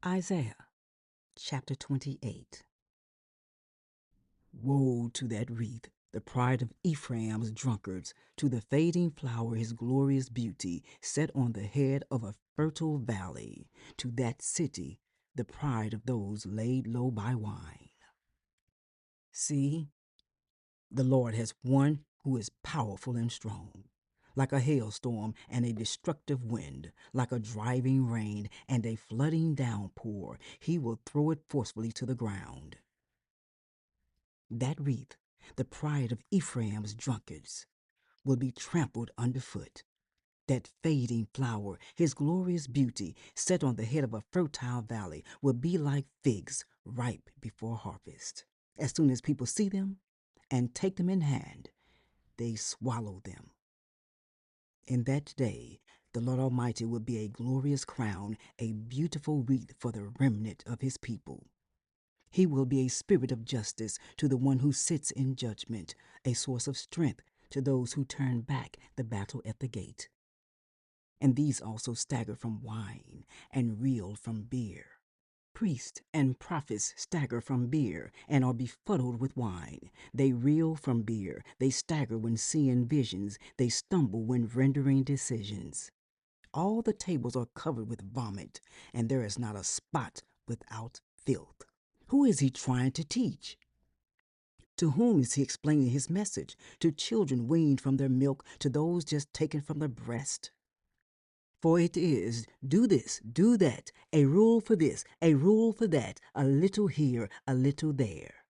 Isaiah chapter 28. Woe to that wreath, the pride of Ephraim's drunkards, to the fading flower his glorious beauty, set on the head of a fertile valley, to that city, the pride of those laid low by wine. See, the Lord has one who is powerful and strong, like a hailstorm and a destructive wind, like a driving rain and a flooding downpour. He will throw it forcefully to the ground. That wreath, the pride of Ephraim's drunkards, will be trampled underfoot. That fading flower, his glorious beauty, set on the head of a fertile valley, will be like figs ripe before harvest. As soon as people see them and take them in hand, they swallow them. In that day, the Lord Almighty will be a glorious crown, a beautiful wreath for the remnant of his people. He will be a spirit of justice to the one who sits in judgment, a source of strength to those who turn back the battle at the gate. And these also stagger from wine and reel from beer. Priests and prophets stagger from beer and are befuddled with wine. They reel from beer. They stagger when seeing visions. They stumble when rendering decisions. All the tables are covered with vomit, and there is not a spot without filth. Who is he trying to teach? To whom is he explaining his message? To children weaned from their milk, to those just taken from the breast? For it is, do this, do that, a rule for this, a rule for that, a little here, a little there.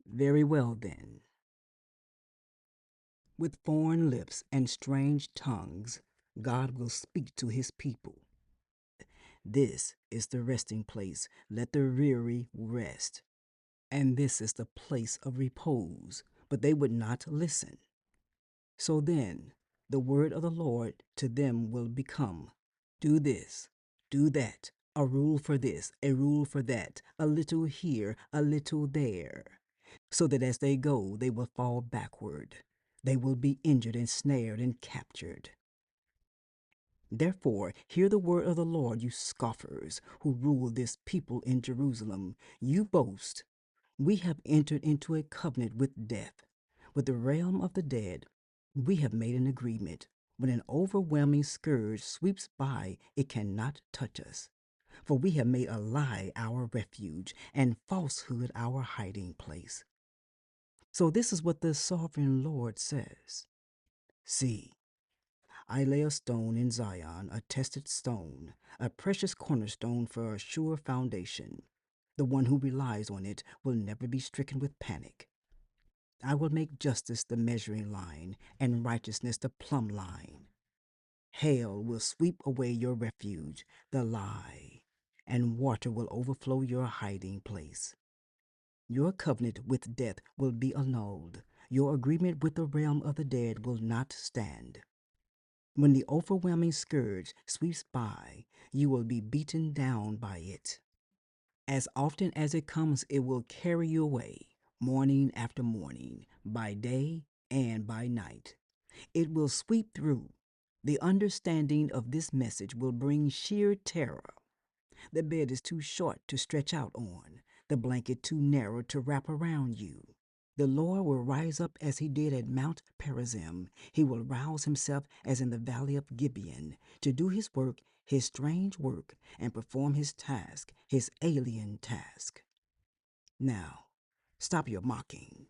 Very well, then. With foreign lips and strange tongues, God will speak to his people. This is the resting place. Let the weary rest. And this is the place of repose. But they would not listen. So then, the word of the Lord to them will become, do this, do that, a rule for this, a rule for that, a little here, a little there, so that as they go, they will fall backward. They will be injured and snared and captured. Therefore, hear the word of the Lord, you scoffers, who rule this people in Jerusalem. You boast, we have entered into a covenant with death, with the realm of the dead. We have made an agreement. When an overwhelming scourge sweeps by, it cannot touch us. For we have made a lie our refuge, and falsehood our hiding place. So this is what the sovereign Lord says. See, I lay a stone in Zion, a tested stone, a precious cornerstone for a sure foundation. The one who relies on it will never be stricken with panic. I will make justice the measuring line and righteousness the plumb line. Hail will sweep away your refuge, the lie, and water will overflow your hiding place. Your covenant with death will be annulled. Your agreement with the realm of the dead will not stand. When the overwhelming scourge sweeps by, you will be beaten down by it. As often as it comes, it will carry you away, morning after morning, by day and by night. It will sweep through. The understanding of this message will bring sheer terror. The bed is too short to stretch out on, the blanket too narrow to wrap around you. The Lord will rise up as he did at Mount Perazim. He will rouse himself as in the valley of Gibeon, to do his work, his strange work, and perform his task, his alien task. Now, stop your mocking,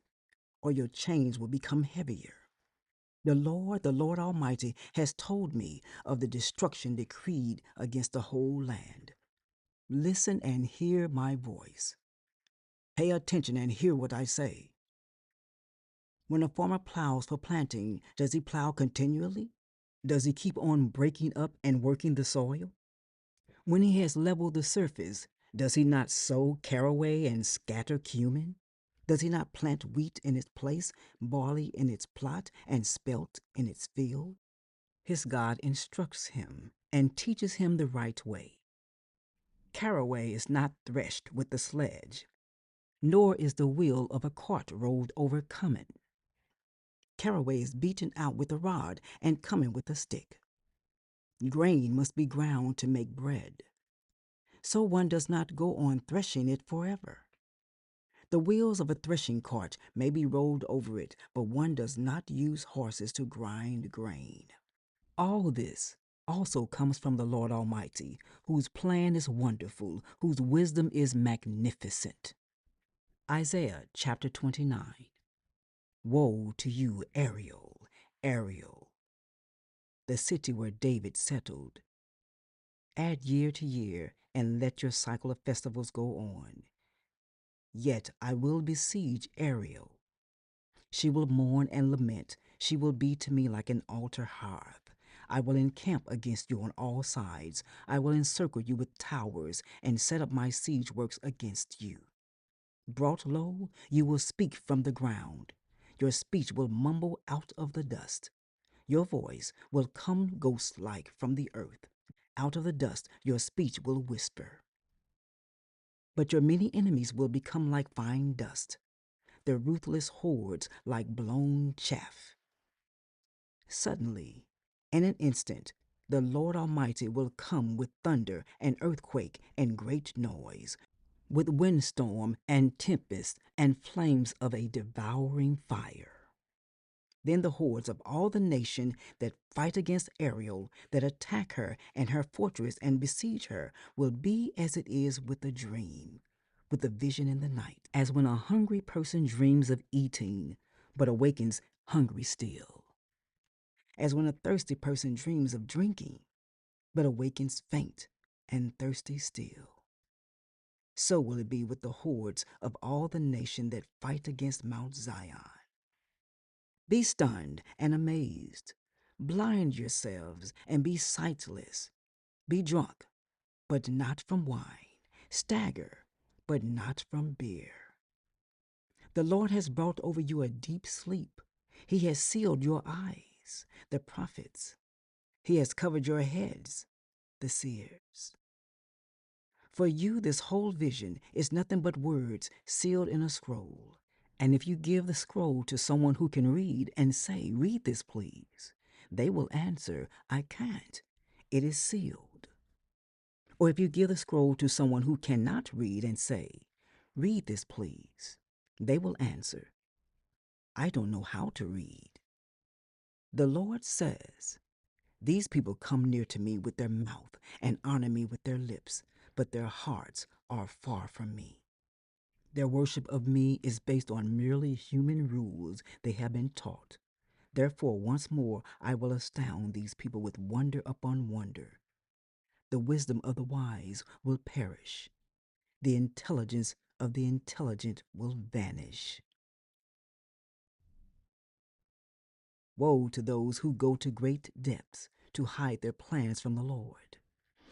or your chains will become heavier. The Lord Almighty, has told me of the destruction decreed against the whole land. Listen and hear my voice. Pay attention and hear what I say. When a farmer plows for planting, does he plow continually? Does he keep on breaking up and working the soil? When he has leveled the surface, does he not sow caraway and scatter cumin? Does he not plant wheat in its place, barley in its plot, and spelt in its field? His God instructs him and teaches him the right way. Caraway is not threshed with the sledge, nor is the wheel of a cart rolled over cumin. Caraway is beaten out with a rod and cumin with a stick. Grain must be ground to make bread. so one does not go on threshing it forever. The wheels of a threshing cart may be rolled over it, but one does not use horses to grind grain. All this also comes from the Lord Almighty, whose plan is wonderful, whose wisdom is magnificent. Isaiah chapter 29. Woe to you, Ariel, Ariel, the city where David settled. Add year to year, and let your cycle of festivals go on. Yet I will besiege Ariel. She will mourn and lament. She will be to me like an altar hearth. I will encamp against you on all sides. I will encircle you with towers and set up my siege works against you. Brought low, you will speak from the ground. Your speech will mumble out of the dust. Your voice will come ghost-like from the earth. Out of the dust your speech will whisper. But your many enemies will become like fine dust, their ruthless hordes like blown chaff. Suddenly, in an instant, the Lord Almighty will come with thunder and earthquake and great noise, with windstorm and tempest and flames of a devouring fire. Then the hordes of all the nation that fight against Ariel, that attack her and her fortress and besiege her, will be as it is with a dream, with a vision in the night, as when a hungry person dreams of eating, but awakens hungry still, as when a thirsty person dreams of drinking, but awakens faint and thirsty still. So will it be with the hordes of all the nation that fight against Mount Zion. Be stunned and amazed. Blind yourselves and be sightless. Be drunk, but not from wine. Stagger, but not from beer. The Lord has brought over you a deep sleep. He has sealed your eyes, the prophets. He has covered your heads, the seers. For you, this whole vision is nothing but words sealed in a scroll. And if you give the scroll to someone who can read and say, "Read this, please," they will answer, "I can't. It is sealed." Or if you give the scroll to someone who cannot read and say, "Read this, please," they will answer, "I don't know how to read." The Lord says, "These people come near to me with their mouth and honor me with their lips, but their hearts are far from me. Their worship of me is based on merely human rules they have been taught. Therefore, once more, I will astound these people with wonder upon wonder. The wisdom of the wise will perish. The intelligence of the intelligent will vanish." Woe to those who go to great depths to hide their plans from the Lord,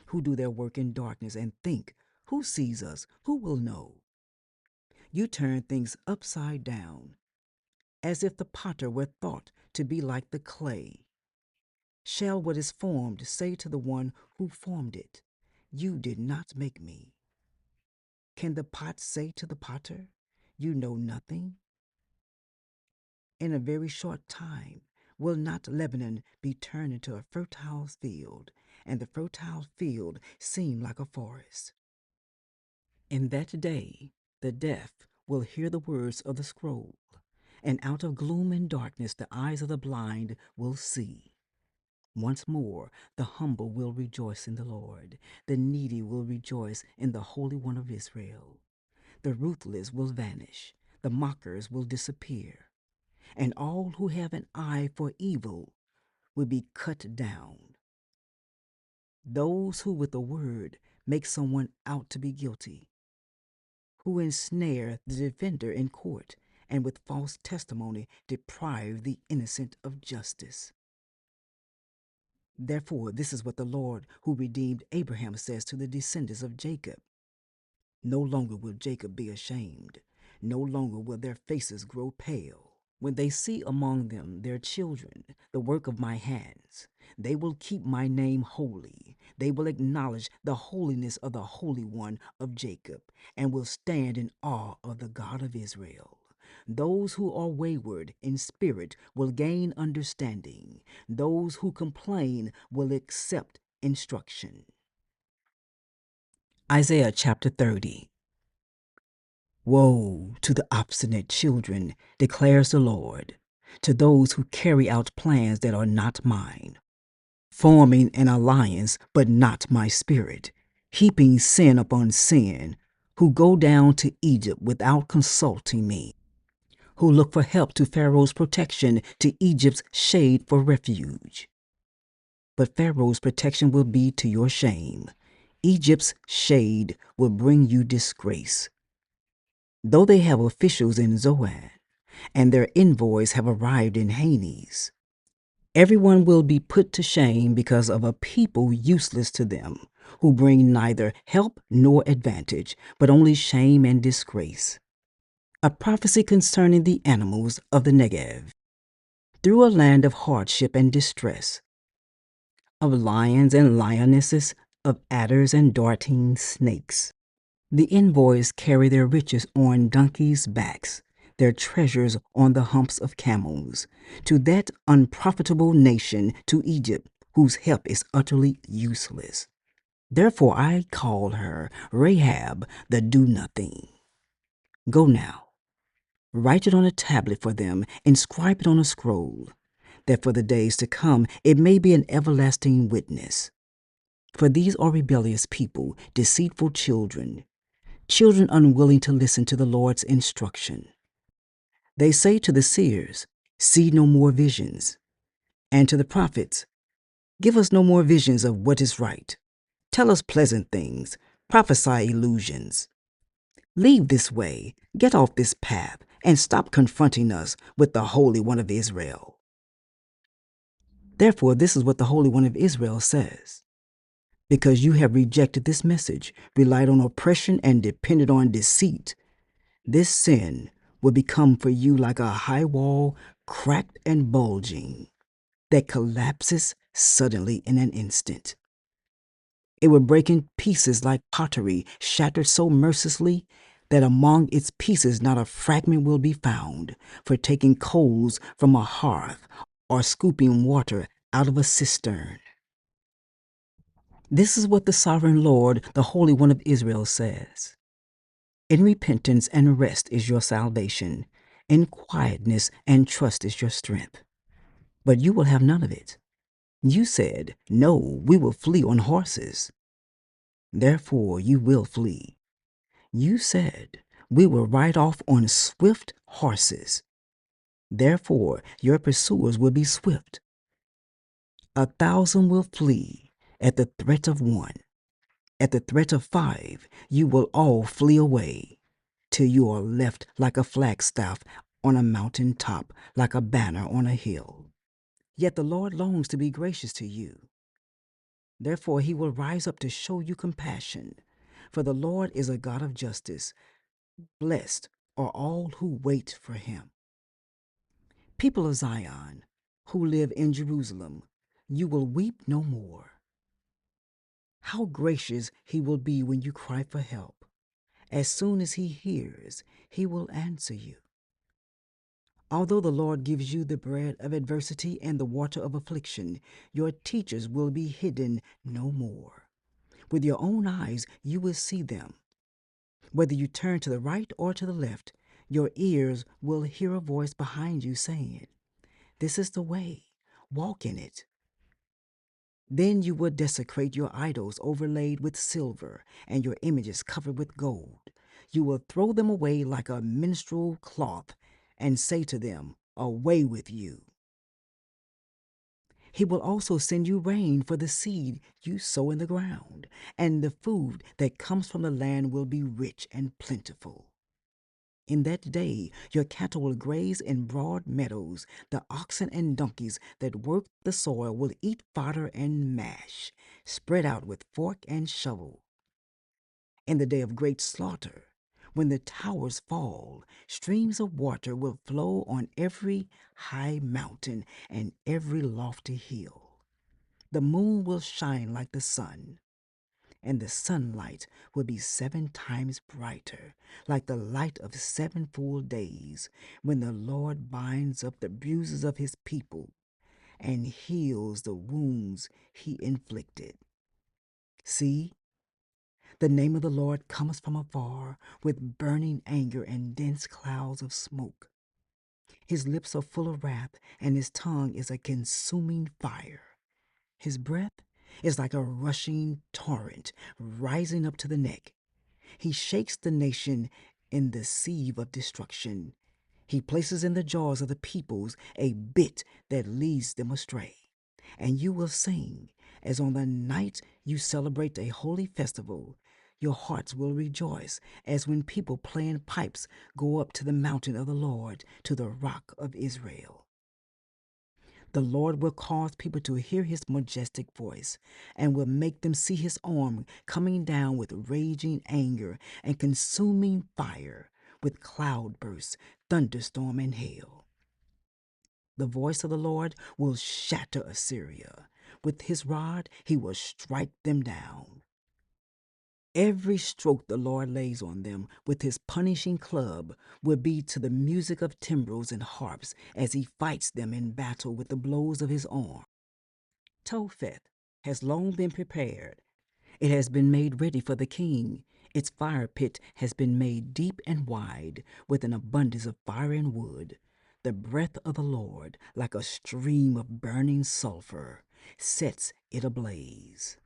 who do their work in darkness and think, "Who sees us? Who will know?" You turn things upside down, as if the potter were thought to be like the clay. Shall what is formed say to the one who formed it, "You did not make me"? Can the pot say to the potter, "You know nothing"? In a very short time will not Lebanon be turned into a fertile field, and the fertile field seem like a forest? In that day the deaf will hear the words of the scroll, and out of gloom and darkness the eyes of the blind will see. Once more the humble will rejoice in the Lord. The needy will rejoice in the Holy One of Israel. The ruthless will vanish. The mockers will disappear. And all who have an eye for evil will be cut down. Those who with a word make someone out to be guilty, who ensnare the defender in court, and with false testimony deprive the innocent of justice. Therefore, this is what the Lord who redeemed Abraham says to the descendants of Jacob: "No longer will Jacob be ashamed. No longer will their faces grow pale. When they see among them their children, the work of my hands, they will keep my name holy. They will acknowledge the holiness of the Holy One of Jacob, and will stand in awe of the God of Israel. Those who are wayward in spirit will gain understanding. Those who complain will accept instruction." Isaiah chapter 30. Woe to the obstinate children, declares the Lord, to those who carry out plans that are not mine, forming an alliance but not my spirit, heaping sin upon sin, who go down to Egypt without consulting me, who look for help to Pharaoh's protection, to Egypt's shade for refuge. But Pharaoh's protection will be to your shame. Egypt's shade will bring you disgrace. Though they have officials in Zoan, and their envoys have arrived in Hanes, everyone will be put to shame because of a people useless to them, who bring neither help nor advantage, but only shame and disgrace. A prophecy concerning the animals of the Negev. Through a land of hardship and distress, of lions and lionesses, of adders and darting snakes. The envoys carry their riches on donkeys' backs, their treasures on the humps of camels, to that unprofitable nation, to Egypt, whose help is utterly useless. Therefore I call her Rahab the do-nothing. Go now, write it on a tablet for them, inscribe it on a scroll, that for the days to come it may be an everlasting witness. For these are rebellious people, deceitful children, children unwilling to listen to the Lord's instruction. They say to the seers, see no more visions, and to the prophets, give us no more visions of what is right. Tell us pleasant things, prophesy illusions. Leave this way, get off this path, and stop confronting us with the Holy One of Israel. Therefore, this is what the Holy One of Israel says. Because you have rejected this message, relied on oppression, and depended on deceit, this sin will become for you like a high wall, cracked and bulging, that collapses suddenly in an instant. It will break in pieces like pottery, shattered so mercilessly that among its pieces not a fragment will be found, for taking coals from a hearth or scooping water out of a cistern. This is what the sovereign Lord, the Holy One of Israel, says. In repentance and rest is your salvation. In quietness and trust is your strength. But you will have none of it. You said, no, we will flee on horses. Therefore you will flee. You said, we will ride off on swift horses. Therefore your pursuers will be swift. 1,000 will flee at the threat of one. At the threat of 5, you will all flee away, till you are left like a flagstaff on a mountain top, like a banner on a hill. Yet the Lord longs to be gracious to you. Therefore he will rise up to show you compassion, for the Lord is a God of justice. Blessed are all who wait for him. People of Zion, who live in Jerusalem, you will weep no more. How gracious he will be when you cry for help. As soon as he hears, he will answer you. Although the Lord gives you the bread of adversity and the water of affliction, your teachers will be hidden no more. With your own eyes you will see them. Whether you turn to the right or to the left, your ears will hear a voice behind you saying, this is the way, walk in it. Then you will desecrate your idols overlaid with silver and your images covered with gold. You will throw them away like a minstrel cloth and say to them, away with you. He will also send you rain for the seed you sow in the ground, and the food that comes from the land will be rich and plentiful. In that day your cattle will graze in broad meadows. The oxen and donkeys that work the soil will eat fodder and mash, spread out with fork and shovel. In the day of great slaughter, when the towers fall, streams of water will flow on every high mountain and every lofty hill. The moon will shine like the sun, and the sunlight will be 7 times brighter, like the light of 7 full days, when the Lord binds up the bruises of his people and heals the wounds he inflicted. See, The name of the Lord cometh from afar with burning anger and dense clouds of smoke. His lips are full of wrath, and his tongue is a consuming fire. His breath is like a rushing torrent rising up to the neck. He shakes the nation in the sieve of destruction. He places in the jaws of the peoples a bit that leads them astray. And you will sing, as on the night you celebrate a holy festival. Your hearts will rejoice, as when people playing pipes go up to the mountain of the Lord, to the rock of Israel. The Lord will cause people to hear his majestic voice, and will make them see his arm coming down with raging anger and consuming fire, with cloudbursts, thunderstorm, and hail. The voice of the Lord will shatter Assyria. With his rod he will strike them down. Every stroke the Lord lays on them with his punishing club will be to the music of timbrels and harps as he fights them in battle with the blows of his arm. Topheth has long been prepared. It has been made ready for the king. Its fire pit has been made deep and wide, with an abundance of fire and wood. The breath of the Lord, like a stream of burning sulfur, sets it ablaze.